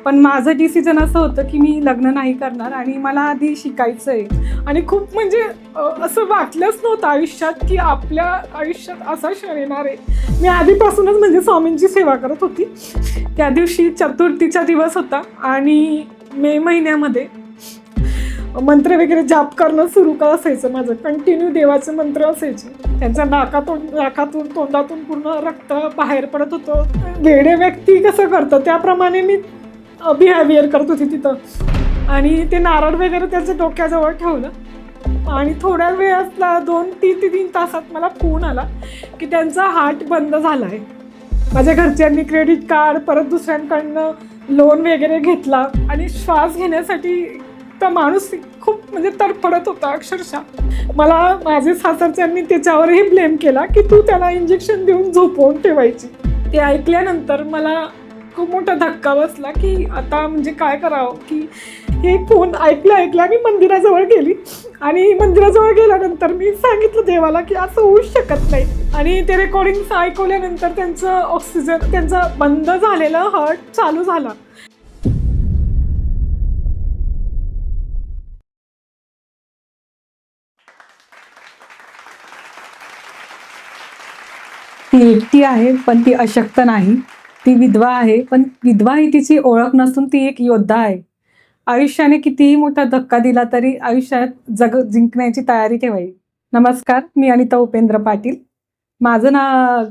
पण माझं डिसिजन असं होतं की मी लग्न नाही करणार आणि मला आधी शिकायचं आहे. आणि खूप म्हणजे असं वाटलंच नव्हतं आयुष्यात की आपल्या आयुष्यात असा क्षण येणार आहे. मी आधीपासूनच म्हणजे स्वामींची सेवा करत होती. त्या दिवशी चतुर्थीचा दिवस होता आणि मे महिन्यामध्ये मंत्र वगैरे जाप करणं सुरू का असायचं माझं. कंटिन्यू देवाचे मंत्र असायचे. त्यांच्या नाकातून तोंडातून पूर्ण रक्त बाहेर पडत होतं. वेडे व्यक्ती कसं करतं त्याप्रमाणे मी बिहेवियर करत होती तिथं. आणि ते नारळ वगैरे त्याच्या डोक्याजवळ ठेवलं आणि थोड्या वेळ असला 2-3 तासात मला फोन आला की त्यांचा हार्ट बंद झाला आहे. माझ्या घरच्यांनी क्रेडिट कार्ड परत दुसऱ्यांकडनं लोन वगैरे घेतला आणि श्वास घेण्यासाठी तर माणूस खूप म्हणजे तडफडत होता अक्षरशः. मला माझे सासरच्यांनी त्याच्यावरही ब्लेम केला की तू त्याला इंजेक्शन देऊन झोपवून ठेवायची. ते ऐकल्यानंतर मला खूप मोठा धक्का बसला की आता म्हणजे काय करावं. की हे फोन ऐकल्या मी मंदिराजवळ गेली आणि मंदिराजवळ गेल्यानंतर मी सांगितलं देवाला की असं होऊच शकत नाही. आणि ते रेकॉर्डिंग ऐकवल्यानंतर त्यांचं ऑक्सिजन त्यांचा बंद झालेला हार्ट चालू झाला. ती एकटी आहे पण ती अशक्त नाही. ती विधवा आहे पण विधवा ही तिची ओळख नसून ती एक योद्धा आहे. आयुष्याने कितीही मोठा धक्का दिला तरी आयुष्यात जग जिंकण्याची तयारी ठेवावी. नमस्कार, मी अनिता उपेंद्र पाटील. माझं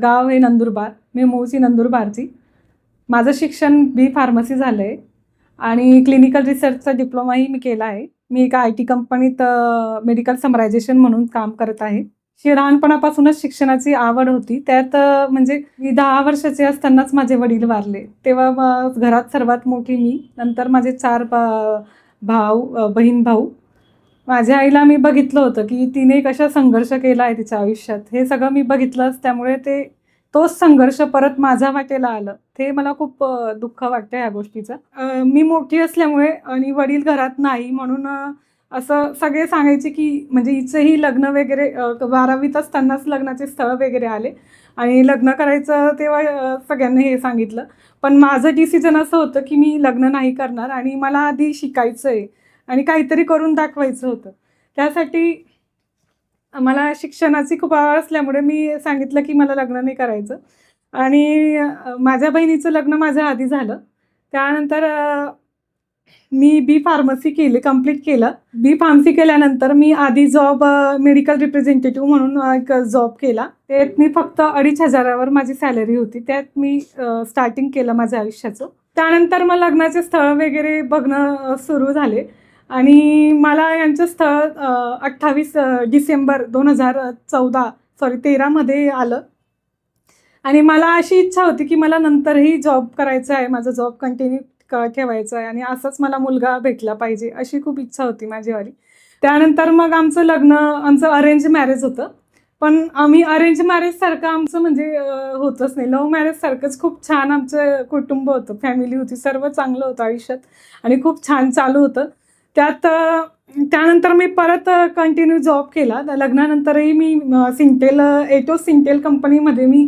गाव आहे नंदुरबार. मी मूळची नंदुरबारची. माझं शिक्षण बी फार्मसी झालं आहे आणि क्लिनिकल रिसर्चचा डिप्लोमाही मी केला आहे. मी एका IT कंपनीत मेडिकल समरायझेशन म्हणून काम करत आहे. लहानपणापासूनच शिक्षणाची आवड होती. त्यात म्हणजे मी 10 वर्षाचे असतानाच माझे वडील वारले. तेव्हा घरात सर्वात मोठी मी. नंतर माझे 4 बहीण भाऊ. माझ्या आईला मी बघितलं होतं की तिने कशा संघर्ष केला आहे तिच्या आयुष्यात. हे सगळं मी बघितलंच. त्यामुळे तोच संघर्ष परत माझ्या वाटेला आलं. ते मला खूप दुःख वाटतं ह्या गोष्टीचं. मी मोठी असल्यामुळे आणि वडील घरात नाही म्हणून असं सगळे सांगायचे की म्हणजे हिचंही लग्न वगैरे 12वीत असतानाच लग्नाचे स्थळ वगैरे आले आणि लग्न करायचं तेव्हा सगळ्यांनी हे सांगितलं. पण माझं डिसिजन असं होतं की मी लग्न नाही करणार आणि मला आधी शिकायचं आहे आणि काहीतरी करून दाखवायचं होतं. त्यासाठी मला शिक्षणाची खूप आवड असल्यामुळे मी सांगितलं की मला लग्न नाही करायचं. आणि माझ्या बहिणीचं लग्न माझ्या आधी झालं. त्यानंतर मी बी फार्मसी कंप्लीट केलं. बी फार्मसी केल्यानंतर मी आधी जॉब मेडिकल रिप्रेझेंटेटिव्ह म्हणून एक जॉब केला. त्यात मी फक्त 2,500वर माझी सॅलरी होती. त्यात मी स्टार्टिंग केलं माझ्या आयुष्याचं. त्यानंतर मग लग्नाचे स्थळ वगैरे बघणं सुरू झाले आणि मला यांचं स्थळ 28 डिसेंबर 2013 मध्ये आलं. आणि मला अशी इच्छा होती की मला नंतरही जॉब करायचा आहे, माझा जॉब कंटिन्यू ठेवायचा आहे आणि असंच मला मुलगा भेटला पाहिजे अशी खूप इच्छा होती माझीवाली. त्यानंतर मग आमचं अरेंज मॅरेज होतं. पण आम्ही अरेंज मॅरेजसारखं आमचं म्हणजे होतच नाही. लव्ह मॅरेजसारखंच खूप छान आमचं कुटुंब होतं, फॅमिली होती, सर्व चांगलं होतं आयुष्यात आणि खूप छान चालू होतं. त्यानंतर मी परत कंटिन्यू जॉब केला. लग्नानंतरही मी एटोस सिंटेल कंपनीमध्ये मी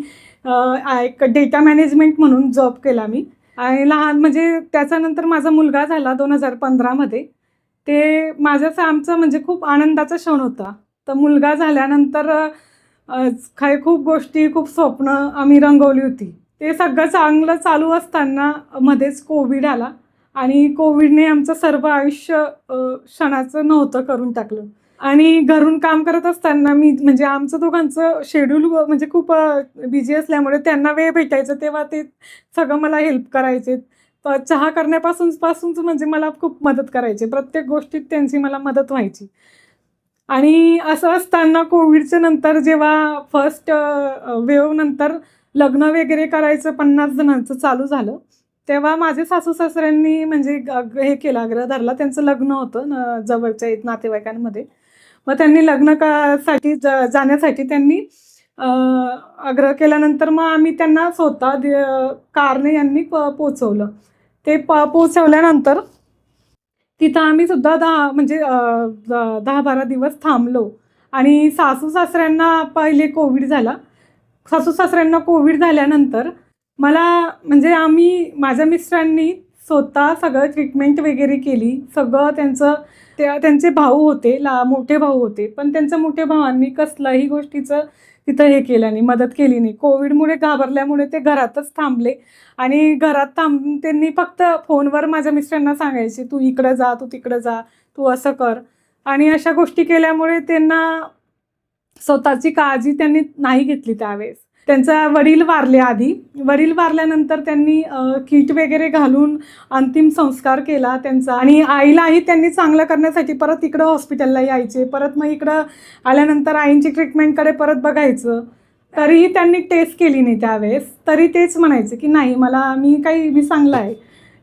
एक डेटा मॅनेजमेंट म्हणून जॉब केला मी. आणि म्हणजे त्याच्यानंतर माझा मुलगा झाला 2015मध्ये. ते आमचं म्हणजे खूप आनंदाचा क्षण होता. तर मुलगा झाल्यानंतर काही खूप गोष्टी, खूप स्वप्न आम्ही रंगवली होती. ते सगळं चांगलं चालू असताना मध्येच कोविड आला आणि कोविडने आमचं सर्व आयुष्य क्षणाचं नव्हतं करून टाकलं. आणि घरून काम करत असताना म्हणजे आमचं दोघांचं शेड्यूल म्हणजे खूप बिझी असल्यामुळे त्यांना वेळ भेटायचं तेव्हा ते सगळं मला हेल्प करायचे. चहा करण्यापासून म्हणजे मला खूप मदत करायचे. प्रत्येक गोष्टीत त्यांची मला मदत व्हायची. आणि असं असताना कोविडच्या नंतर जेव्हा फर्स्ट वेव्ह नंतर लग्न वगैरे करायचं 50 जणांचं चालू झालं, तेव्हा माझे सासू सासऱ्यांनी म्हणजे हे केलं, आग्रह धरला. त्यांचं लग्न होतं जवळच्या नातेवाईकांमध्ये. मग त्यांनी जाण्यासाठी त्यांनी आग्रह केल्यानंतर मग आम्ही त्यांना स्वतः कारने यांनी पोचवलं. ते पोचवल्यानंतर तिथं आम्ही सुद्धा 10-12 दिवस थांबलो. आणि सासू सासऱ्यांना पहिले कोविड झाला. सासू सासऱ्यांना कोविड झाल्यानंतर मला म्हणजे माझ्या मिस्टरांनी स्वतः सगळं ट्रीटमेंट वगैरे केली. सगळं त्यांचे भाऊ होते, मोठे भाऊ होते, पण त्यांच्या मोठ्या भावांनी कसल्याही गोष्टीचं तिथं हे केलं नाही, मदत केली नाही. कोविडमुळे घाबरल्यामुळे ते घरातच थांबले आणि घरात त्यांनी फक्त फोनवर माझ्या मिस्टरांना सांगायचे, "तू इकडं जा, तू तिकडं जा, तू असं कर." आणि अशा गोष्टी केल्यामुळे त्यांना स्वतःची काळजी त्यांनी नाही घेतली त्यावेळेस. त्यांचा वडील वारले आधी. वडील वारल्यानंतर त्यांनी किट वगैरे घालून अंतिम संस्कार केला त्यांचा आणि आईलाही त्यांनी चांगलं करण्यासाठी परत इकडं हॉस्पिटलला यायचे. परत मग इकडं आल्यानंतर आईंची ट्रीटमेंटकडे परत बघायचं. तरीही त्यांनी टेस्ट केली नाही त्यावेळेस. तरी तेच म्हणायचे की नाही मी चांगलं आहे.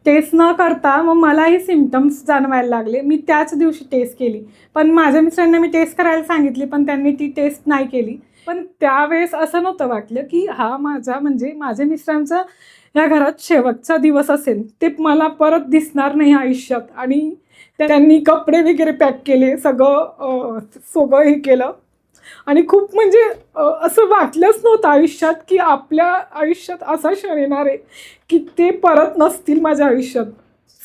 टेस्ट न करता मग मलाही सिम्पटम्स जाणवायला लागले. मी त्याच दिवशी टेस्ट केली. पण माझ्या मिस्टरांना मी टेस्ट करायला सांगितली, पण त्यांनी ती टेस्ट नाही केली. पण त्यावेळेस असं नव्हतं वाटलं की हा माझ्या मिस्टरांचा या घरात शेवटचा दिवस असेल. ते मला परत दिसणार नाही आयुष्यात. आणि त्यांनी कपडे वगैरे पॅक केले, सगळं हे केलं. आणि खूप असं वाटलंच नव्हतं आयुष्यात की आपल्या आयुष्यात असा क्षण येणार आहे की ते परत नसतील माझ्या आयुष्यात.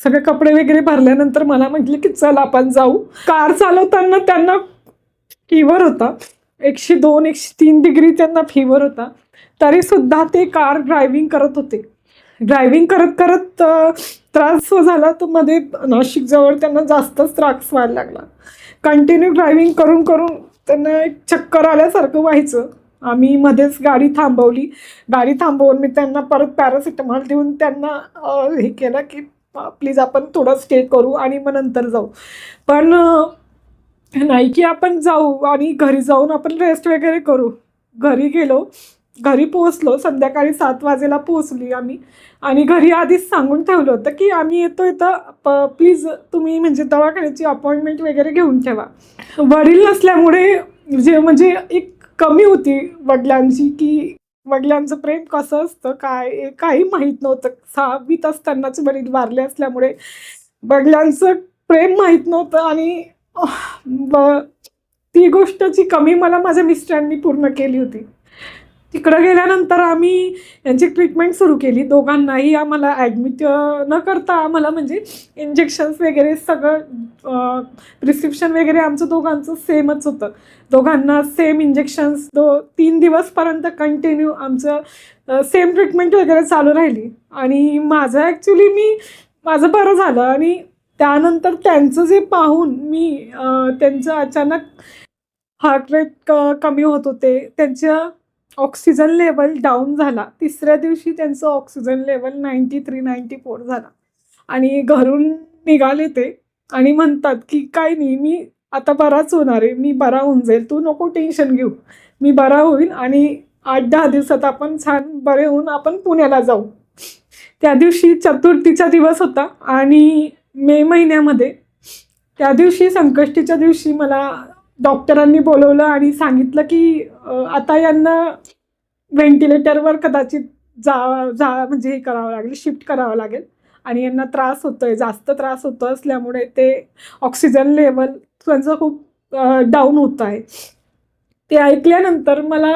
सगळे कपडे वगैरे भरल्यानंतर मला म्हटले की चल आपण जाऊ. कार चालवताना त्यांना फीवर होता, 102-103 डिग्री त्यांना फीवर होता. तरीसुद्धा ते कार ड्रायव्हिंग करत होते. ड्रायव्हिंग करत करत त्रास झाला, तर मध्ये नाशिकजवळ त्यांना जास्तच त्रास व्हायला लागला. कंटिन्यू ड्रायव्हिंग करून करून त्यांना एक चक्कर आल्यासारखं व्हायचं. आम्ही मध्येच गाडी थांबवली. गाडी थांबवून मी त्यांना परत पॅरासिटामॉल देऊन त्यांना हे केलं की प्लीज आपण थोडं स्टे करू आणि मग नंतर जाऊ. पण नाही की आपण जाऊ आणि घरी जाऊन आपण रेस्ट वगैरे करू. घरी गेलो, घरी पोहोचलो. संध्याकाळी 7 वाजेला पोहोचली आम्ही. आणि घरी आधीच सांगून ठेवलं होतं की आम्ही येतो इथं, प्लीज तुम्ही दवाखान्याची अपॉइंटमेंट वगैरे घेऊन ठेवा. वडील नसल्यामुळे एक कमी होती वडिलांची, की वडिलांचं प्रेम कसं असतं काय काही माहीत नव्हतं. 6वीत असतानाच वडील वारले असल्यामुळे वडिलांचं प्रेम माहीत नव्हतं. आणि ती गोष्टची कमी मला माझ्या मिस्टरांनी पूर्ण केली होती. तिकडं गेल्यानंतर आम्ही यांची ट्रीटमेंट सुरू केली. दोघांनाही आम्हाला ॲडमिट न करता आम्हाला इंजेक्शन्स वगैरे सगळं प्रिस्क्रिप्शन वगैरे आमचं दोघांचं सेमच होतं. दोघांना सेम इंजेक्शन्स 3 दिवसपर्यंत कंटिन्यू आमचं सेम ट्रीटमेंट वगैरे चालू राहिली. आणि माझं बरं झालं. आणि त्यानंतर त्यांचं जे पाहून त्यांचं अचानक हार्ट रेट कमी होत होते, त्यांच्या ऑक्सिजन लेवल डाऊन झाला. 3ऱ्या दिवशी त्यांचं ऑक्सिजन लेवल 93-94 झाला. आणि घरून निघाले ते आणि म्हणतात की काही नाही, मी आता बराच होणार आहे, मी बरा होऊन जाईल, तू नको टेन्शन घेऊ, मी बरा होईल आणि 8-10 दिवसात आपण छान बरे होऊन आपण पुण्याला जाऊ. त्या दिवशी चतुर्थीचा दिवस होता आणि मे महिन्यामध्ये त्या दिवशी संकष्टीच्या दिवशी मला डॉक्टरांनी बोलवलं आणि सांगितलं की आता यांना व्हेंटिलेटरवर कदाचित हे करावं लागेल, शिफ्ट करावं लागेल. आणि यांना त्रास होतोय, जास्त त्रास होतो असल्यामुळे ते ऑक्सिजन लेवल त्यांचं खूप डाऊन होत आहे. ते ऐकल्यानंतर मला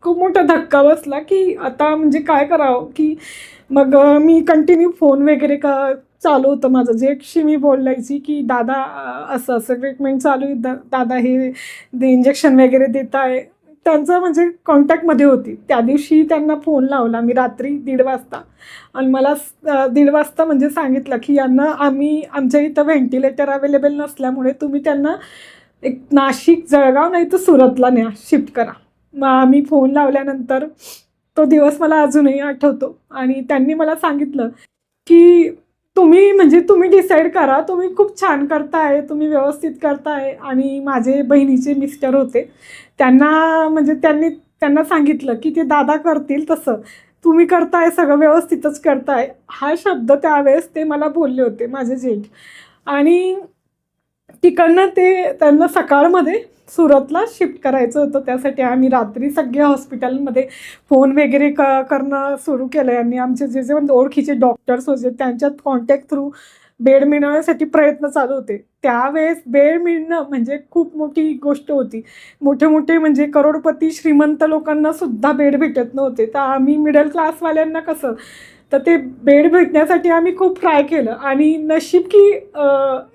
खूप मोठा धक्का बसला की आता काय करावं. की मग मी कंटिन्यू फोन वगैरे चालू होतं माझं. जेशी मी बोलायची की दादा असं ट्रीटमेंट चालू आहे, दादा हे इंजेक्शन वगैरे देत आहे. त्यांचं कॉन्टॅक्टमध्ये होती. त्या दिवशी त्यांना फोन लावला मी रात्री 1:30 वाजता. आणि मला 1:30 वाजता सांगितलं की यांना आमच्या इथं व्हेंटिलेटर अवेलेबल नसल्यामुळे तुम्ही त्यांना एक नाशिक, जळगाव नाही तर सुरतला न्या, शिफ्ट करा. मग आम्ही फोन लावल्यानंतर तो दिवस मला अजूनही आठवतो. आणि त्यांनी मला सांगितलं की तुम्ही डिसाईड करा, तुम्ही खूप छान करताय, तुम्ही व्यवस्थित करताय. आणि माझे बहिणीचे मिस्टर होते, त्यांना सांगितलं की ते दादा करतील तसं, तुम्ही करताय सगळं व्यवस्थितच करताय, हा शब्द त्यावेळेस ते मला बोलले होते, माझे जेठ. आणि तिकडनं त्यांना सकाळमध्ये सुरतला शिफ्ट करायचं होतं. त्यासाठी आम्ही रात्री सगळ्या हॉस्पिटलमध्ये फोन वगैरे करणं सुरू केलं. यांनी आमचे जे ओळखीचे डॉक्टर्स होते त्यांच्यात कॉन्टॅक्ट थ्रू बेड मिळवण्यासाठी प्रयत्न चालू होते. त्यावेळेस बेड मिळणं खूप मोठी गोष्ट होती. मोठे करोडपती श्रीमंत लोकांना सुद्धा बेड भेटत नव्हते. तर आम्ही मिडल क्लासवाल्यांना कसं तर ते बेड भेटण्यासाठी आम्ही खूप ट्राय केलं आणि नशीब की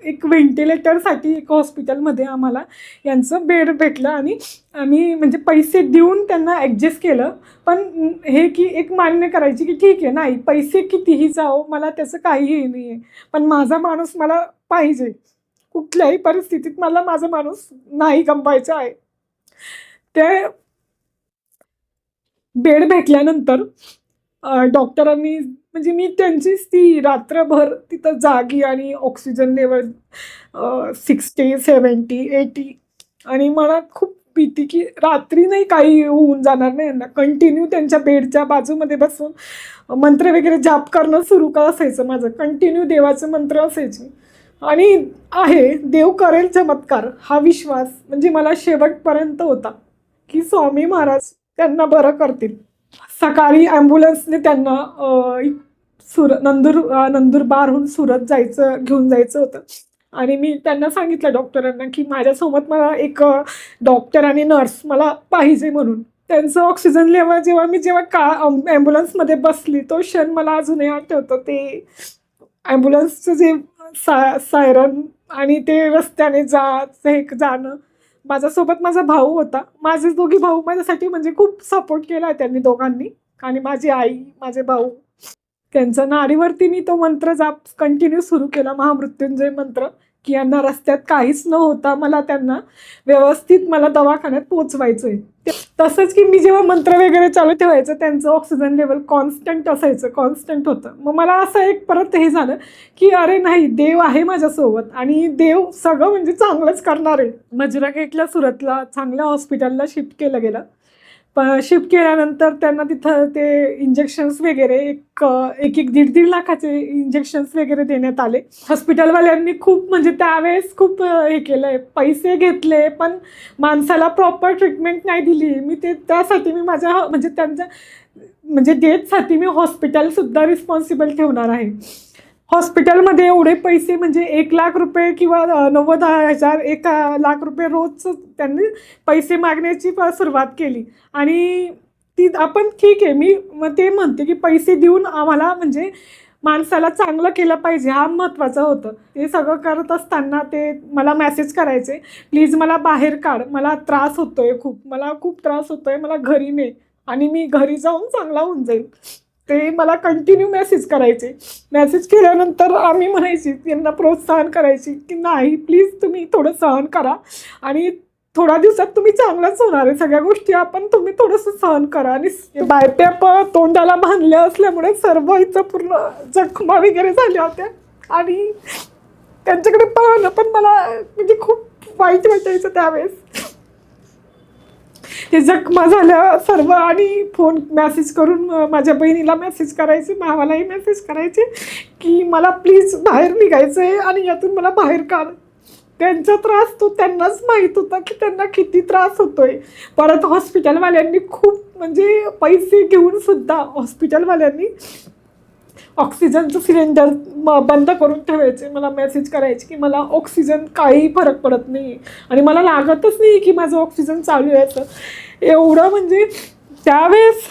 एक व्हेंटिलेटरसाठी एक हॉस्पिटलमध्ये आम्हाला यांचं बेड भेटलं आणि आम्ही म्हणजे पैसे देऊन त्यांना ॲडजस्ट केलं. पण हे की एक मान्य करायची की ठीक आहे, नाही पैसे कितीही जाओ, मला त्याचं काहीही नाही आहे, पण माझा माणूस मला पाहिजे. कुठल्याही परिस्थितीत मला माझा माणूस नाही गमवायचा आहे. ते बेड भेटल्यानंतर डॉक्टरांनी म्हणजे मी त्यांचीच ती रात्रभर तिथं जागी आणि ऑक्सिजन लेवल 60, 70, 80 आणि मला खूप भीती की रात्री नाही काही होऊन जाणार नाही यांना. कंटिन्यू त्यांच्या बेडच्या बाजूमध्ये बसून मंत्र वगैरे जाप करणं सुरू का असायचं माझं. कंटिन्यू देवाचं मंत्र असायचे आणि आहे देव करेल चमत्कार हा विश्वास म्हणजे मला शेवटपर्यंत होता की स्वामी महाराज त्यांना बरं करतील. सकाळी ॲम्ब्युलन्सने त्यांना नंदुरबारहून सुरत घेऊन जायचं होतं आणि मी त्यांना सांगितलं डॉक्टरांना की माझ्यासोबत मला एक डॉक्टर आणि नर्स मला पाहिजे म्हणून. त्यांचं ऑक्सिजन लेवल जेव्हा ॲम्ब्युलन्समध्ये बसली तो क्षण मला अजूनही आठवतं. ते ॲम्ब्युलन्सचं जे सायरन आणि ते रस्त्याने जाणं. माझ्यासोबत माझा भाऊ होता. माझे दोघी भाऊ माझ्यासाठी म्हणजे खूप सपोर्ट केला त्यांनी दोघांनी आणि माझी आई, माझे भाऊ. त्यांच्या नाडीवरती मी तो मंत्र जाप कंटिन्यू सुरू केला, महामृत्युंजय मंत्र, की यांना रस्त्यात काहीच न होता मला त्यांना व्यवस्थित मला दवाखान्यात पोचवायचं आहे. तसंच की मी जेव्हा मंत्र वगैरे चालू ठेवायचं त्यांचं ऑक्सिजन लेवल कॉन्स्टंट असायचं, कॉन्स्टंट होतं. मग मला असं एक परत हे झालं की अरे नाही, देव आहे माझ्यासोबत आणि देव सगळं म्हणजे चांगलंच करणार आहे. मजुरा गेटला सुरतला चांगल्या हॉस्पिटलला शिफ्ट केलं गेलं. शिफ्ट केल्यानंतर त्यांना तिथं ते इंजेक्शन्स वगैरे एक 1-1.5 लाखाचे इंजेक्शन्स वगैरे देण्यात आले. हॉस्पिटलवाल्यांनी खूप म्हणजे त्यावेळेस खूप हे केलं आहे, पैसे घेतले पण माणसाला प्रॉपर ट्रीटमेंट नाही दिली. त्यासाठी मी माझ्या म्हणजे त्यांच्या म्हणजे डेथसाठी मी हॉस्पिटलसुद्धा रिस्पॉन्सिबल ठेवणार आहे. हॉस्पिटलमध्ये एवढे पैसे म्हणजे 1 लाख रुपये किंवा 90,000 1 लाख रुपये रोज त्यांनी पैसे मागण्याची सुरुवात केली आणि ती आपण ठीक आहे, मी मग ते म्हणते की पैसे देऊन आम्हाला म्हणजे माणसाला चांगलं केलं पाहिजे, हा महत्त्वाचं होतं. ते सगळं करत असताना ते मला मेसेज करायचे, प्लीज मला बाहेर काढ, मला त्रास होतोय मला खूप त्रास होतोय, मला घरी ने आणि मी घरी जाऊन चांगला होऊन जाईल. ते मला कंटिन्यू मेसेज करायचे. मेसेज केल्यानंतर आम्ही म्हणायची त्यांना प्रोत्साहन करायची की नाही प्लीज तुम्ही थोडं सहन करा आणि थोड्या दिवसात तुम्ही चांगलंच होणार आहे, सगळ्या गोष्टी आपण तुम्ही थोडंसं सहन करा. आणि बायपॅप तोंडाला बांधल्या असल्यामुळे सर्व इथं पूर्ण जखमा वगैरे झाल्या होत्या आणि त्यांच्याकडे पाहणं पण मला म्हणजे खूप वाईट वाटायचं त्यावेळेस. ते जखमा झाल्या सर्व आणि फोन मेसेज करून माझ्या बहिणीला मेसेज करायचे, भावालाही मेसेज करायचे की मला प्लीज बाहेर निघायचं आहे आणि यातून मला बाहेर काढ. त्यांचा त्रास तो त्यांनाच माहीत होता की त्यांना किती त्रास होतोय. परत हॉस्पिटलवाल्यांनी खूप म्हणजे पैसे घेऊन सुद्धा हॉस्पिटलवाल्यांनी ऑक्सिजनचं सिलेंडर बंद करून ठेवायचे. मला मेसेज करायचे की मला ऑक्सिजन काही फरक पडत नाही आणि मला लागतच नाही की माझं ऑक्सिजन चालू यायचं. एवढं म्हणजे त्यावेळेस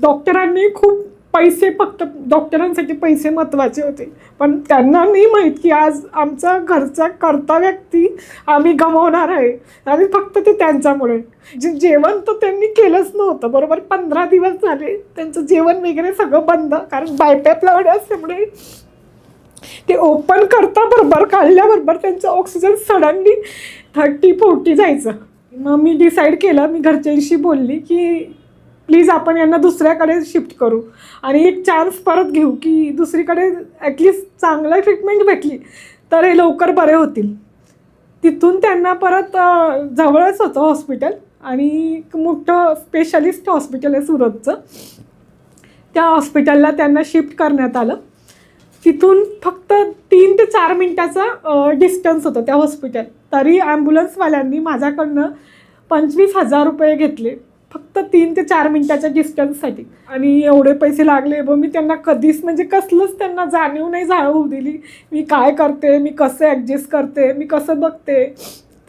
डॉक्टरांनी खूप पैसे, फक्त डॉक्टरांसाठी पैसे महत्त्वाचे होते, पण त्यांना नाही माहीत की आज आमचा घरचा करता व्यक्ती आम्ही गमावणार आहे आणि फक्त ते त्यांच्यामुळे. जेवण तर त्यांनी केलंच नव्हतं. बरोबर 15 दिवस झाले त्यांचं जेवण वगैरे सगळं बंद, कारण बायपॅप लावले असल्यामुळे ते ओपन करता बरोबर काढल्याबरोबर त्यांचं ऑक्सिजन सडनली 30-40 जायचं. मग मी डिसाईड केलं, मी घरच्यांशी बोलली की प्लीज आपण यांना दुसऱ्याकडे शिफ्ट करू आणि एक चान्स परत घेऊ की दुसरीकडे ॲटलिस्ट चांगलं ट्रीटमेंट भेटली तर हे लवकर बरे होतील. तिथून त्यांना परत जवळच होतं हॉस्पिटल आणि एक मोठं स्पेशलिस्ट हॉस्पिटल आहे सुरतचं, त्या हॉस्पिटलला त्यांना शिफ्ट करण्यात आलं. तिथून फक्त 3 ते 4 मिनटाचा डिस्टन्स होतं त्या हॉस्पिटल. तरी ॲम्ब्युलन्सवाल्यांनी माझ्याकडनं 25,000 रुपये घेतले फक्त 3 ते 4 मिनटाच्या डिस्टन्ससाठी आणि एवढे पैसे लागले. मग मी त्यांना कधीच म्हणजे कसलंच त्यांना जाणीव नाही होऊ दिली मी काय करते, मी कसं ॲडजस्ट करते, मी कसं बघते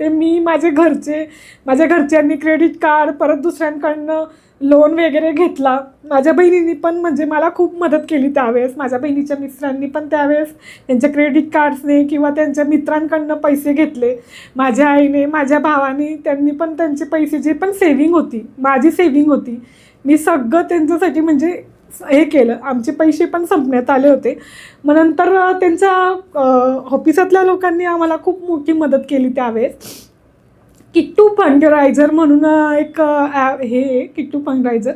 ते. माझ्या घरच्यांनी क्रेडिट कार्ड परत दुसऱ्यांकडनं लोन वगैरे घेतला. माझ्या बहिणींनी पण म्हणजे मला खूप मदत केली त्यावेळेस. माझ्या बहिणीच्या मिस्टरांनी पण त्यावेळेस त्यांच्या क्रेडिट कार्ड्सने किंवा त्यांच्या मित्रांकडनं पैसे घेतले. माझ्या आईने, माझ्या भावाने, त्यांनी पण त्यांचे पैसे, जे पण सेव्हिंग होती, माझी सेव्हिंग होती, मी सगळं त्यांच्यासाठी म्हणजे हे केलं. आमचे पैसे पण संपण्यात आले होते. मग नंतर त्यांच्या ऑफिसातल्या लोकांनी आम्हाला खूप मोठी मदत केली त्यावेळेस. किट्टू फंडरायझर म्हणून एक हे किट्टू फंडरायझर,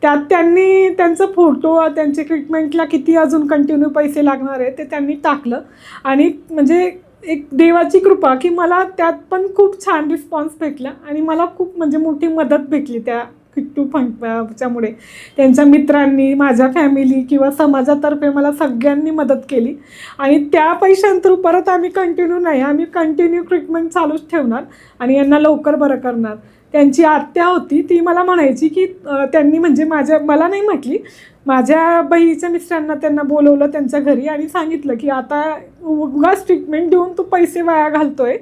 त्यात त्यांनी त्यांचा फोटो, त्यांच्या ट्रीटमेंटला किती अजून कंटिन्यू पैसे लागणार आहे ते त्यांनी टाकलं. आणि म्हणजे एक देवाची कृपा की मला त्यात पण खूप छान रिस्पॉन्स भेटला आणि मला खूप म्हणजे मोठी मदत भेटली त्या किट्टू फंडच्यामुळे. त्यांच्या मित्रांनी, माझ्या फॅमिली किंवा समाजातर्फे मला सगळ्यांनी मदत केली. आणि त्या पैशांतरू परत आम्ही कंटिन्यू ट्रीटमेंट चालूच ठेवणार आणि यांना लवकर बरं करणार. त्यांची आत्या होती, ती मला म्हणायची की त्यांनी म्हणजे मला नाही म्हटली, माझ्या बहिणीच्या मिस्टरांना त्यांना बोलवलं त्यांच्या घरी आणि सांगितलं की आता उगाच ट्रीटमेंट देऊन तू पैसे वाया घालतोय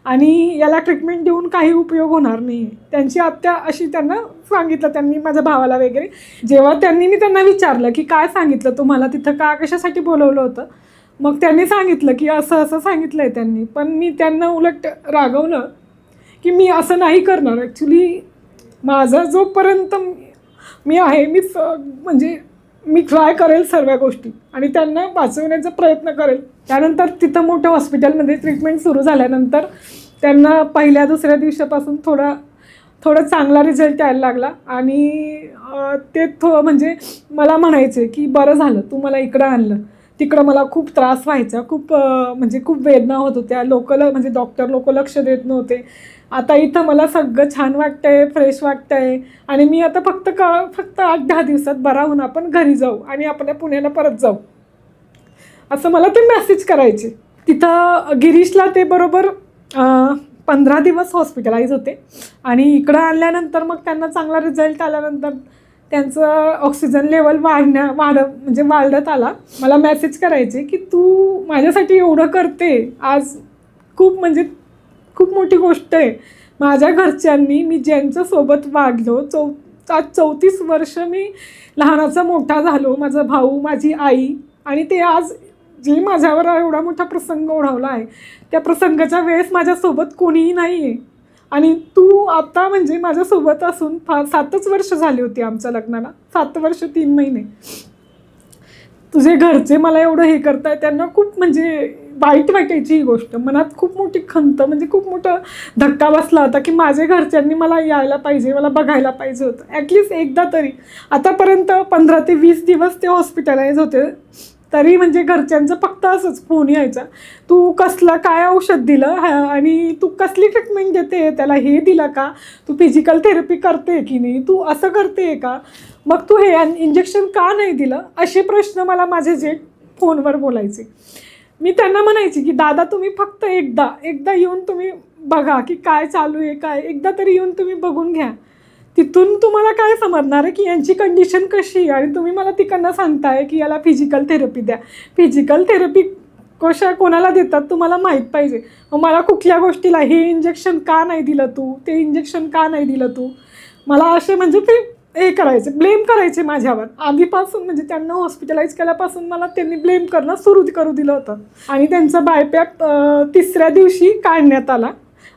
आणि याला ट्रीटमेंट देऊन काही उपयोग होणार नाही. त्यांची आत्या अशी त्यांना सांगितलं, त्यांनी माझ्या भावाला वगैरे. जेव्हा मी त्यांना विचारलं की काय सांगितलं तुम्हाला तिथं, कशासाठी बोलवलं होतं, मग त्यांनी सांगितलं की असं असं सांगितलं आहे त्यांनी. पण मी त्यांना उलट रागवलं की मी असं नाही करणार. ॲक्च्युली माझा जोपर्यंत मी आहे, म्हणजे मी ट्राय करेल सर्व गोष्टी आणि त्यांना वाचवण्याचा प्रयत्न करेल. त्यानंतर तिथं मोठ्या हॉस्पिटलमध्ये ट्रीटमेंट सुरू झाल्यानंतर त्यांना पहिल्या दुसऱ्या दिवसापासून थोडा चांगला रिझल्ट यायला लागला. आणि ते म्हणजे मला म्हणायचे की बरं झालं तू मला इकडं आणलं, तिकडं मला खूप त्रास व्हायचा, म्हणजे खूप वेदना होत होत्या, म्हणजे डॉक्टर लोक लक्ष देत नव्हते. आता इथं मला सगळं छान वाटतंय, फ्रेश वाटतंय आणि मी आता फक्त 8-10 दिवसात बरा होऊन आपण घरी जाऊ आणि आपल्या पुण्याला परत जाऊ, असं मला ते मेसेज करायचे. तिथं गिरीशला ते बरोबर 15 दिवस हॉस्पिटलाइज होते आणि इकडं आणल्यानंतर मग त्यांना चांगला रिझल्ट आल्यानंतर त्यांचं ऑक्सिजन लेवल वाढत आला. मला मेसेज करायचे की तू माझ्यासाठी एवढं करते आज, खूप मोठी गोष्ट आहे. माझ्या घरच्यांनी, मी ज्यांच्यासोबत वाढलो, आज 34 वर्ष मी लहानाचा मोठा झालो, माझा भाऊ, माझी आई, आणि ते आज जे माझ्यावर एवढा मोठा प्रसंग ओढवला आहे, त्या प्रसंगाच्या वेळेस माझ्यासोबत कोणीही नाही आहे. आणि तू आता म्हणजे माझ्यासोबत असून 7 वर्ष झाली होती आमच्या लग्नाला, 7 वर्ष 3 महिने. तुझे घरचे मला एवढं हे करताय, त्यांना खूप म्हणजे वाईट वाटायची ही गोष्ट. मनात खूप मोठी खंत, म्हणजे खूप मोठा धक्का बसला होता की माझ्या घरच्यांनी मला यायला पाहिजे, मला बघायला पाहिजे होतं ॲटलिस्ट एकदा तरी. आतापर्यंत 15 ते 20 दिवस ते हॉस्पिटलाइज होते, तरी म्हणजे घरच्यांचं फक्त असंच फोन यायचा, तू काय औषध दिलं आणि तू कसली ट्रीटमेंट देते, त्याला हे दिलं का, तू फिजिकल थेरपी करते की नाही, तू असं करते का, मग तू हे इंजेक्शन का नाही दिलं, असे प्रश्न मला माझे जे फोनवर बोलायचे. मी त्यांना म्हणायची की दादा तुम्ही फक्त एकदा येऊन तुम्ही बघा की काय चालू आहे, काय एकदा तरी येऊन तुम्ही बघून घ्या. तिथून तुम्हाला काय समजणार आहे की यांची कंडिशन कशी आहे आणि तुम्ही मला तिकडनं सांगताय की याला फिजिकल थेरपी द्या. फिजिकल थेरपी कोणाला देतात तुम्हाला माहीत पाहिजे. मग मला कुठल्या गोष्टीला हे इंजेक्शन का नाही दिलं तू, ते इंजेक्शन का नाही दिलं तू, मला असे म्हणजे ते हे करायचे, ब्लेम करायचे माझ्यावर. आधीपासून म्हणजे त्यांना हॉस्पिटलाइज केल्यापासून मला त्यांनी ब्लेम करणं सुरू करू दिलं होतं. आणि त्यांचा बायपॅप 3ऱ्या दिवशी काढण्यात आला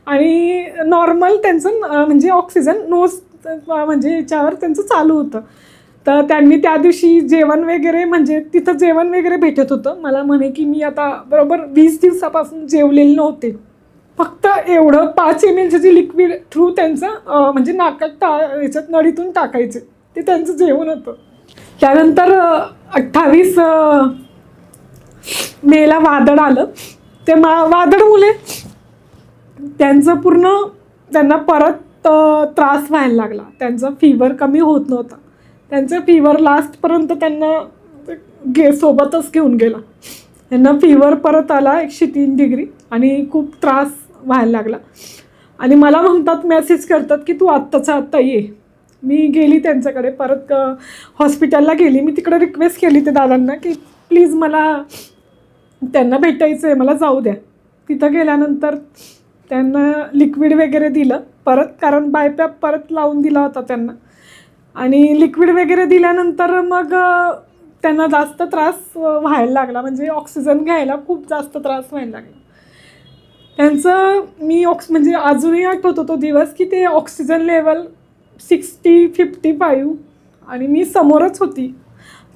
आणि नॉर्मल त्यांचं म्हणजे ऑक्सिजन नोज म्हणजे याच्यावर त्यांचं चालू होतं. तर त्यांनी त्या दिवशी जेवण वगैरे, म्हणजे तिथं जेवण वगैरे भेटत होतं. मला म्हणे की मी आता बरोबर 20 दिवसापासून जेवलेले नव्हते, फक्त एवढं 5 ml जे लिक्विड थ्रू त्यांचं म्हणजे नाकात याच्यात नळीतून टाकायचे, ते त्यांचं जेवण होतं. त्यानंतर 28 मेला वादळ आलं. ते वादळमुळे त्यांना परत त्रास व्हायला लागला. त्यांचा फीवर कमी होत नव्हता. त्यांचा फीवर लास्टपर्यंत त्यांना सोबतच घेऊन गेला. त्यांना फीवर परत आला 103 डिग्री आणि खूप त्रास व्हायला लागला. आणि मला म्हणतात, मेसेज करतात की तू आत्ताच्या आत्ता ये. मी गेली त्यांच्याकडे, परत हॉस्पिटलला गेली. मी तिकडे रिक्वेस्ट केली त्या दादांना की प्लीज मला त्यांना भेटायचं आहे, मला जाऊ द्या. तिथं गेल्यानंतर त्यांना लिक्विड वगैरे दिलं परत, कारण बायपॅप परत लावून दिला होता त्यांना. आणि लिक्विड वगैरे दिल्यानंतर मग त्यांना जास्त त्रास व्हायला लागला, म्हणजे ऑक्सिजन घ्यायला खूप जास्त त्रास व्हायला लागला त्यांचं. मी म्हणजे अजूनही आठवतो तो दिवस की ते ऑक्सिजन लेवल 60-55 आणि मी समोरच होती.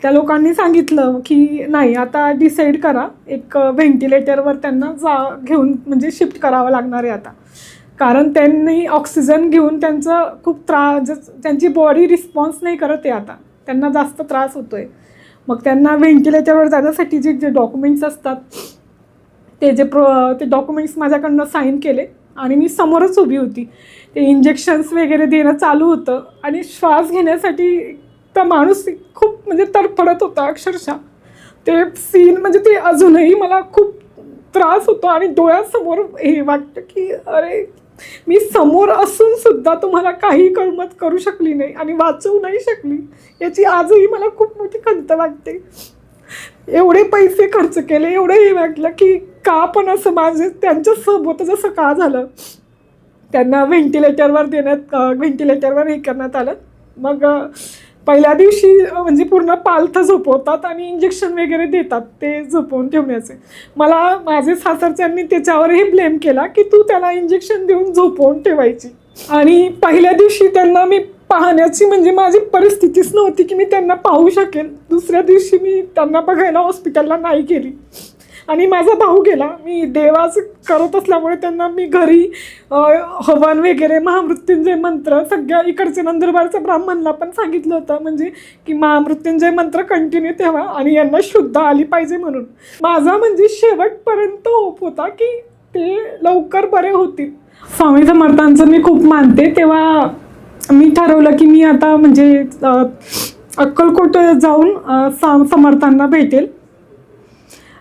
त्या लोकांनी सांगितलं की नाही, आता डिसाईड करा, एक व्हेंटिलेटरवर त्यांना घेऊन म्हणजे शिफ्ट करावं लागणार आहे आता, कारण त्यांनी ऑक्सिजन घेऊन त्यांचं खूप त्यांची बॉडी रिस्पॉन्स नाही करत आहे आता, त्यांना जास्त त्रास होतो आहे. मग त्यांना व्हेंटिलेटरवर जाण्यासाठी जे डॉक्युमेंट्स असतात ते डॉक्युमेंट्स माझ्याकडनं साईन केले आणि मी समोरच उभी होती. ते इंजेक्शन्स वगैरे देणं चालू होतं आणि श्वास घेण्यासाठी तर माणूस खूप म्हणजे तडफडत होता अक्षरशः. ते सीन म्हणजे ते अजूनही मला खूप त्रास होतो आणि डोळ्यासमोर हे वाटतं की अरे, मी समोर असून सुद्धा तुम्हाला काही मदत करू शकली नाही आणि वाचवू नाही शकली, याची आजही मला खूप मोठी खंत वाटते. एवढे पैसे खर्च केले, एवढं हे वाटलं की का पण असं त्यांच्यासोबत जसं का झालं. त्यांना व्हेंटिलेटरवर हे करण्यात आलं. मग पहिल्या दिवशी म्हणजे पूर्ण पालथं झोपवतात आणि इंजेक्शन वगैरे देतात ते झोपवून ठेवण्याचे. माझे सासरच्यांनी त्याच्यावरही ब्लेम केला की तू त्याला इंजेक्शन देऊन झोपवून ठेवायची. आणि पहिल्या दिवशी त्यांना मी पाहण्याची म्हणजे माझी परिस्थितीच नव्हती की मी त्यांना पाहू शकेल. दुसऱ्या दिवशी मी त्यांना बघायला हॉस्पिटलला नाही गेली आणि माझा भाऊ गेला. मी देवाचं करत असल्यामुळे त्यांना मी घरी हवन वगैरे, महामृत्युंजय मंत्र, सगळ्या इकडचे नंदुरबारच्या ब्राह्मणला पण सांगितलं होतं म्हणजे की महामृत्युंजय मंत्र कंटिन्यू ठेवा आणि यांना शुद्ध आली पाहिजे म्हणून. माझा म्हणजे शेवटपर्यंत होप होता की ते लवकर बरे होतील. स्वामी समर्थांचं मी खूप मानते, तेव्हा मी ठरवलं की मी आता म्हणजे अक्कलकोट जाऊन समर्थांना भेटेल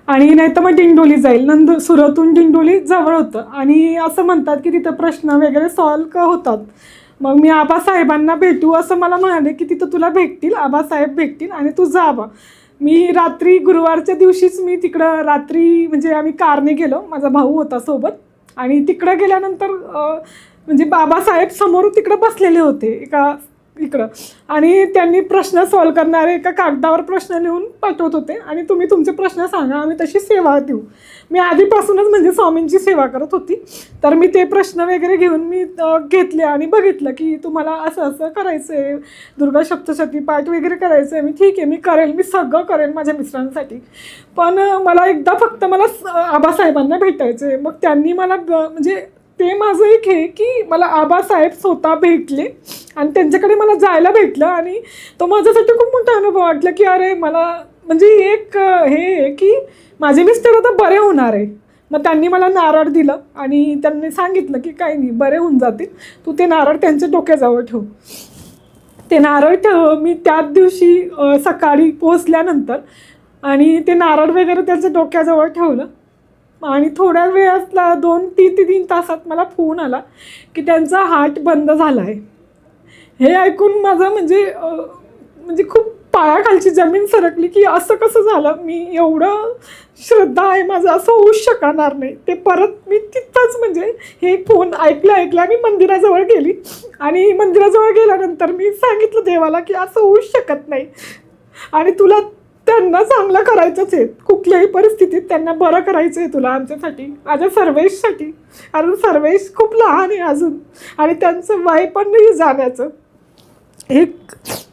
आणि नाही तर मग दिंडोली जाईल. सुरतहून दिंडोली जवळ होतं आणि असं म्हणतात की तिथं प्रश्न वगैरे सॉल्व होतात. मग मी आबासाहेबांना भेटू असं मला म्हणाले की तिथं तुला भेटतील, आबासाहेब भेटतील आणि तू जा बा. मी रात्री गुरुवारच्या दिवशीच मी तिकडं रात्री म्हणजे आम्ही कारने गेलो, माझा भाऊ होता सोबत. आणि तिकडं गेल्यानंतर म्हणजे बाबासाहेब समोर तिकडं बसलेले होते इकडं आणि त्यांनी प्रश्न सॉल्व करणारे एका कागदावर प्रश्न लिहून पाठवत होते आणि तुम्ही तुमचे प्रश्न सांगा, आम्ही तशी सेवा देऊ. मी आधीपासूनच म्हणजे स्वामींची सेवा करत होती, तर मी ते प्रश्न वगैरे घेऊन मी घेतले आणि बघितलं की तुम्हाला असं असं करायचं आहे, दुर्गा सप्तशती पाठ वगैरे करायचं आहे. मी ठीक आहे, मी करेल, मी सगळं करेल माझ्या मिस्टरांसाठी, पण मला एकदा फक्त मला आबासाहेबांना भेटायचं आहे. मग त्यांनी मला म्हणजे ते माझं एक हे की मला आबासाहेब स्वतः भेटले आणि त्यांच्याकडे मला जायला भेटलं आणि तो माझ्यासाठी खूप मोठा अनुभव वाटला की अरे, मला म्हणजे एक हे की माझे मिस्टर आता बरे होणार आहे. मग त्यांनी मला नारळ दिलं आणि त्यांनी सांगितलं की काही नाही, बरे होऊन जातील, तू ते नारळ त्यांच्या डोक्याजवळ ठेव. ते नारळ मी त्याच दिवशी सकाळी पोहोचल्यानंतर आणि ते नारळ वगैरे त्यांच्या डोक्याजवळ ठेवलं आणि थोड्या वेळातला 2-3 तासात मला फोन आला की त्यांचा हार्ट बंद झाला आहे. हे ऐकून माझं म्हणजे खूप पायाखालची जमीन सरकली की असं कसं झालं. मी एवढं श्रद्धा आहे माझं, असं होऊच शकणार नाही. ते परत मी तिथंच म्हणजे हे फोन ऐकला मी मंदिराजवळ गेली आणि मंदिराजवळ गेल्यानंतर मी सांगितलं देवाला की असं होऊच शकत नाही आणि तुला त्यांना चांगलं करायचंच आहे, कुठल्याही परिस्थितीत त्यांना बरं करायचं आहे तुला आमच्यासाठी, माझ्या सर्वेशसाठी. कारण सर्वेश खूप लहान आहे अजून आणि त्यांचं वय पण नाही जाण्याचं. हे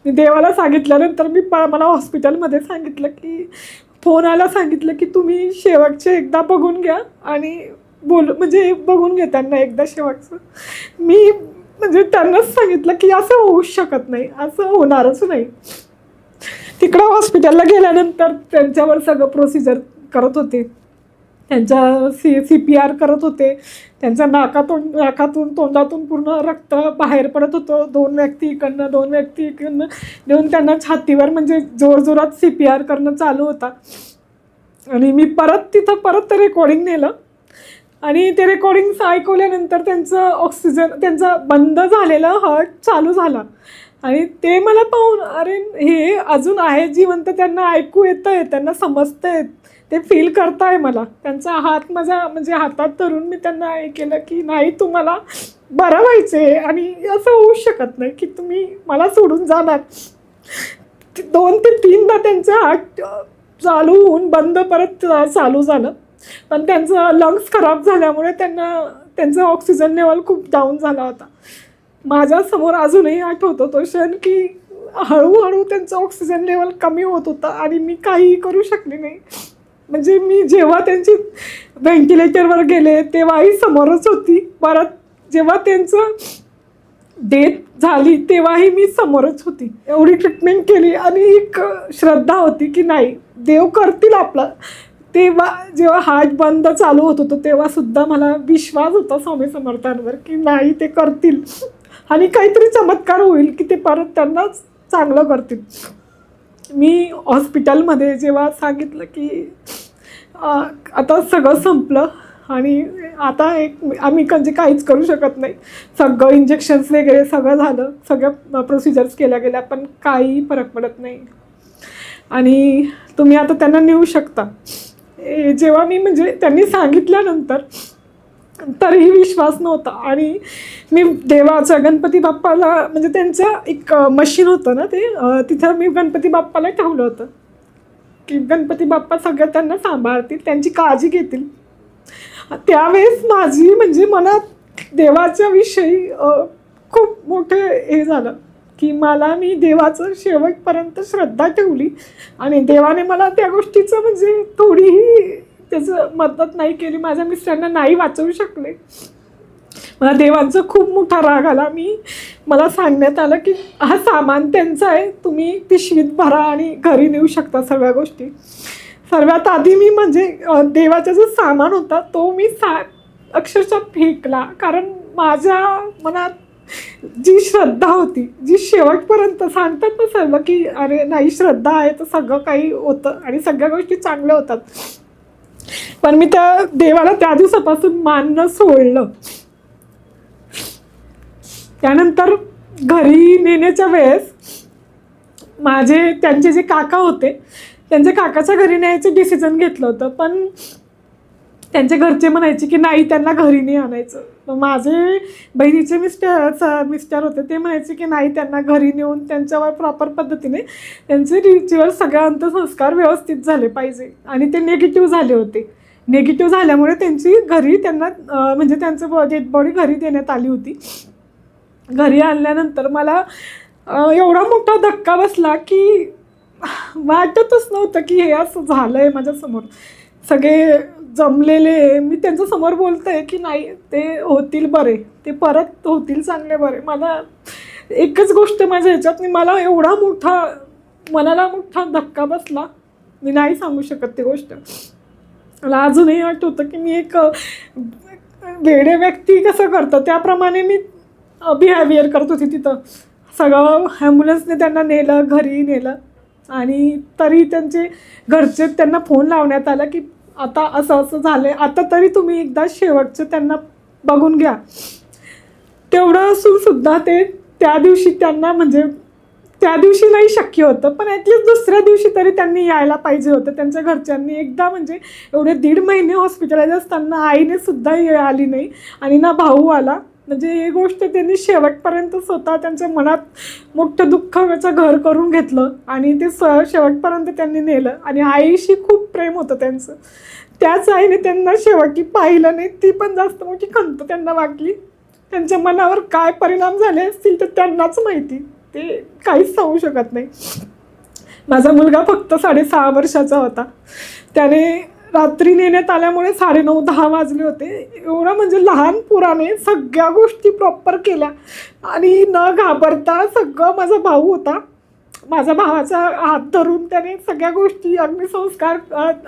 मी देवाला सांगितल्यानंतर मला हॉस्पिटलमध्ये सांगितलं की फोन आला, सांगितलं की तुम्ही शेवटचे एकदा बघून घ्या आणि म्हणजे बघून घ्या त्यांना एकदा शेवटचं. मी म्हणजे त्यांनाच सांगितलं की असं होऊच शकत नाही, असं होणारच नाही. तिकडं हॉस्पिटलला गेल्यानंतर त्यांच्यावर सगळं प्रोसिजर करत होते, त्यांच्या CPR करत होते. त्यांच्या नाकातून तोंडातून पूर्ण रक्त बाहेर पडत होतं. 2 व्यक्ती इकडनं 2 व्यक्ती इकडनं देऊन त्यांना छातीवर म्हणजे जोरजोरात CPR करणं चालू होता. आणि मी परत ते रेकॉर्डिंग नेलं आणि ते रेकॉर्डिंग्स ऐकवल्यानंतर त्यांचा बंद झालेला हार्ट चालू झाला आणि ते मला पाहून अरे, हे अजून आहे जिवंत, त्यांना ऐकू येतं आहे, त्यांना समजतं आहे, ते फील करताय मला. त्यांचा हात माझ्या म्हणजे हातात धरून मी त्यांना हे केलं की नाही, तुम्हाला बरं व्हायचे आणि असं होऊ शकत नाही की तुम्ही मला सोडून जाणार. 2 ते 3दा त्यांचा हार्ट चालू होऊन बंद परत चालू झालं, पण त्यांचं लंग्स खराब झाल्यामुळे त्यांचं ऑक्सिजन लेवल खूप डाऊन झाला होता. माझ्यासमोर अजूनही आठवतो तो क्षण की हळूहळू त्यांचं ऑक्सिजन लेवल कमी होत होतं आणि मी काहीही करू शकले नाही. म्हणजे मी जेव्हा त्यांची व्हेंटिलेटरवर गेले तेव्हाही समोरच होती, परत जेव्हा त्यांचं डेथ झाली तेव्हाही मी समोरच होती. एवढी ट्रीटमेंट केली आणि एक श्रद्धा होती की नाही देव करतील आपलं. तेव्हा जेव्हा हार्ट बंद चालू होत होतं तेव्हासुद्धा मला विश्वास होता स्वामी समर्थांवर की नाही ते करतील आणि काहीतरी चमत्कार होईल की ते परत त्यांना चांगलं करतील. मी हॉस्पिटलमध्ये जेव्हा सांगितलं की आता सगळं संपलं आणि आता आम्ही म्हणजे काहीच करू शकत नाही, सगळं इंजेक्शन्स वगैरे सगळं झालं, सगळ्या प्रोसिजर्स केल्या गेल्या, पण काही फरक पडत नाही आणि तुम्ही आता त्यांना नेऊ शकता. जेव्हा मी म्हणजे त्यांनी सांगितल्यानंतर तरीही विश्वास नव्हता आणि मी देवाच्या गणपती बाप्पाला म्हणजे त्यांचं एक मशीन होतं ना ते तिथं मी गणपती बाप्पाला ठेवलं होतं की गणपती बाप्पा सगळं त्यांना सांभाळतील, त्यांची काळजी घेतील. त्यावेळेस माझी म्हणजे मनात देवाच्या विषयी खूप मोठे हे झालं की मी देवाचं शेवटपर्यंत श्रद्धा ठेवली आणि देवाने मला त्या गोष्टीचं म्हणजे थोडीही त्याचं मदत नाही केली. माझ्या मिस्टरांना नाही वाचवू शकले. मला देवांचा खूप मोठा राग आला. मला सांगण्यात आलं की हा सामान त्यांचा आहे, तुम्ही पिशवीत भरा आणि घरी नेऊ शकता सगळ्या गोष्टी. सर्वात आधी मी म्हणजे देवाचा जो सामान होता तो मी अक्षरशः फेकला, कारण माझ्या मनात जी श्रद्धा होती, जी शेवटपर्यंत सांगतात ना सर्व की अरे नाही श्रद्धा आहे तर सगळं काही होतं आणि सगळ्या गोष्टी चांगल्या होतात, पण मी त्या देवाला त्या दिवसापासून मानणं सोडलं. त्यानंतर घरी नेण्याच्या वेळेस त्यांचे जे काका होते त्यांच्या काकाच्या घरी न्यायचं डिसिजन घेतलं होतं, पण त्यांच्या घरचे म्हणायचे की नाही त्यांना घरी नाही आणायचं. माझे बहिणीचे मिस्टर होते ते म्हणायचे की नाही त्यांना घरी नेऊन त्यांच्यावर प्रॉपर पद्धतीने त्यांचे रिच्युअल सगळे अंत्यसंस्कार व्यवस्थित झाले पाहिजे आणि ते निगेटिव्ह झाले होते. निगेटिव्ह झाल्यामुळे त्यांची घरी त्यांना म्हणजे त्यांचं डेड बॉडी घरी देण्यात आली होती. घरी आणल्यानंतर मला एवढा मोठा धक्का बसला की वाटतच नव्हतं की हे असं झालं आहे माझ्यासमोर. सगळे जमलेले मी त्यांच्यासमोर बोलत आहे की नाही ते होतील बरे, ते परत होतील चांगले बरे. मला एकच गोष्ट माझ्या ह्याच्यात मला एवढा मनाला मोठा धक्का बसला, मी नाही सांगू शकत ती गोष्ट. मला अजूनही आठवतं की मी एक वेडे व्यक्ती कसं करतं त्याप्रमाणे मी बिहेवियर करत होती तिथं. सगळं ॲम्ब्युलन्सने त्यांना नेलं, घरी नेलं आणि तरी त्यांचे घरचे त्यांना फोन लावण्यात आला की आता असं असं झालं आहे, आता तरी तुम्ही एकदा शेवटचं त्यांना बघून घ्या. तेवढं असूनसुद्धा ते त्या दिवशी त्यांना म्हणजे त्या दिवशी नाही शक्य होतं, पण ॲटलिस्ट दुसऱ्या दिवशी तरी त्यांनी यायला पाहिजे होतं. त्यांच्या घरच्यांनी एकदा म्हणजे एवढे 1.5 महिने हॉस्पिटलाइज असताना आईने सुद्धा आली नाही आणि ना भाऊ आला. म्हणजे ही गोष्ट त्यांनी शेवटपर्यंत स्वतः त्यांच्या मनात मोठं दुःखाचं घर करून घेतलं आणि ते शेवटपर्यंत त्यांनी नेलं आणि आईशी खूप प्रेम होतं त्यांचं. त्याच आईने त्यांना शेवटी पाहिलं नाही, ती पण जास्त मोठी खंत त्यांना वाटली. त्यांच्या मनावर काय परिणाम झाले असतील तर त्यांनाच माहिती, ते काहीच सांगू शकत नाही. माझा मुलगा फक्त 6.5 वर्षाचा होता. त्याने रात्री नेण्यात आल्यामुळे 9:30-10 वाजले होते. एवढं म्हणजे लहान पोराने सगळ्या गोष्टी प्रॉपर केल्या आणि न घाबरता सगळं. माझा भाऊ होता, माझ्या भावाचा हात धरून त्याने सगळ्या गोष्टी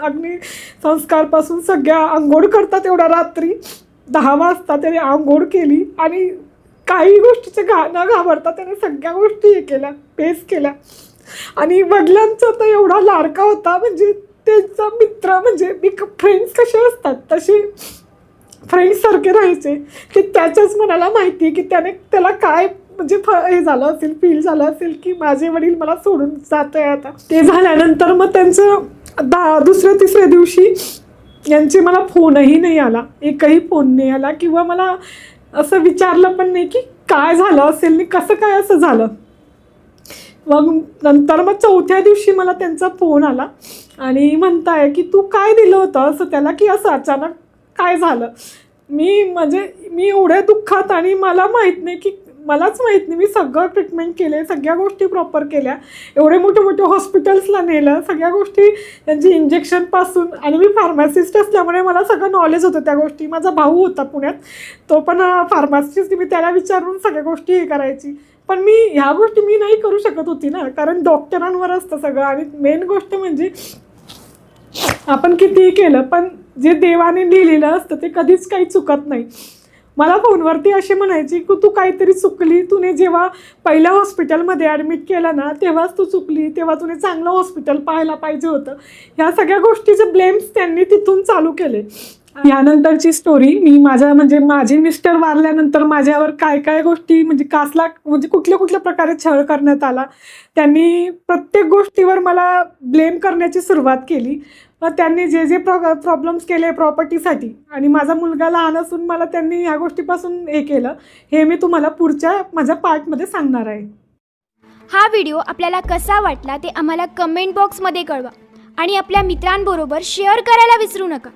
अग्निसंस्कारपासून सगळ्या अंघोळ करतात एवढ्या रात्री 10 वाजता त्याने अंघोळ केली आणि काही गोष्टीचे न घाबरता त्याने सगळ्या गोष्टी हे केल्या, फेस केल्या. आणि वडिलांचा तर एवढा लाडका होता, म्हणजे त्यांचा मित्र म्हणजे फ्रेंड्स कसे असतात तसे फ्रेंड्ससारखे राहायचे. की त्याच्याच मनाला माहिती की त्याला काय म्हणजे हे झालं असेल, फील झालं असेल की माझे वडील मला सोडून जात आहे आता. ते झाल्यानंतर मग त्यांचं दुसऱ्या-तिसऱ्या दिवशी यांचे मला फोनही नाही आला, एकही फोन नाही आला किंवा मला असं विचारलं पण नाही की काय झालं असेल आणि कसं काय असं झालं. मग नंतर मग चौथ्या दिवशी मला त्यांचा फोन आला आणि म्हणताय की तू काय दिलं होतं असं त्याला, की असं अचानक काय झालं. मी एवढ्या दुःखात आणि मला माहीत नाही की मलाच माहीत नाही, मी सगळं ट्रीटमेंट केले, सगळ्या गोष्टी प्रॉपर केल्या, एवढे मोठे मोठे हॉस्पिटल्सला नेलं, सगळ्या गोष्टी त्यांची इंजेक्शनपासून. आणि मी फार्मासिस्ट असल्यामुळे मला सगळं नॉलेज होतं त्या गोष्टी. माझा भाऊ होता पुण्यात, तो पण फार्मासिस्ट, मी त्याला विचारून सगळ्या गोष्टी हे करायची. पण ह्या गोष्टी मी नाही करू शकत होती ना, कारण डॉक्टरांवर असतं सगळं. आणि मेन गोष्ट म्हणजे आपण कितीही केलं पण जे देवाने लिहिलेलं असतं ते कधीच काही चुकत नाही. मला फोनवरती असे म्हणायची की तू काहीतरी चुकली, तुने जेव्हा पहिल्या हॉस्पिटलमध्ये ॲडमिट केलं ना तेव्हाच तू चुकली, तेव्हा तुने चांगलं हॉस्पिटल पाहायला पाहिजे होतं. ह्या सगळ्या गोष्टीचे ब्लेम्स त्यांनी तिथून चालू केले. यानंतरची स्टोरी, माझे मिस्टर वारल्यानंतर माझ्यावर काय काय गोष्टी कुठल्या प्रकारे छळ करण्यात आला. त्यांनी प्रत्येक गोष्टीवर मला ब्लेम करण्याची सुरुवात केली. मग त्यांनी जे प्रॉब्लेम्स केले प्रॉपर्टीसाठी, आणि माझा मुलगा लहान असून मला त्यांनी ह्या गोष्टीपासून हे केलं, हे मी तुम्हाला पुढच्या माझ्या पार्टमध्ये सांगणार आहे. हा व्हिडिओ आपल्याला कसा वाटला ते आम्हाला कमेंट बॉक्समध्ये कळवा आणि आपल्या मित्रांबरोबर शेअर करायला विसरू नका.